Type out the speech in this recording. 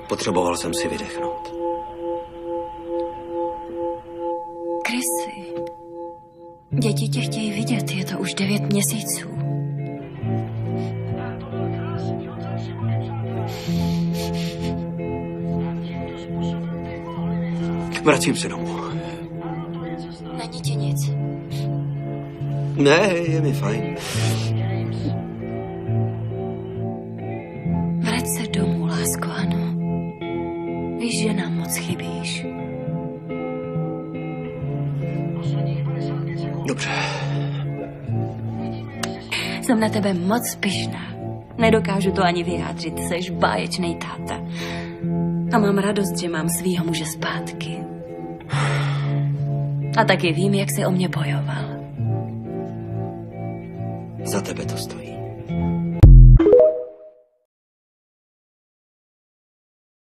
Potřeboval jsem si vydechnout. Chrissy, děti tě chtějí vidět, je to už 9 měsíců. Vracím se domů. Není ti nic? Ne, je mi fajn. Vrať se domů, lásko, ano. Víš, že nám moc chybíš. Dobře. Jsem na tebe moc pyšná. Nedokážu to ani vyjádřit, seš báječnej táta. A mám radost, že mám svýho muže zpátky. A taky vím, jak jsi o mě bojoval. Za tebe to stojí.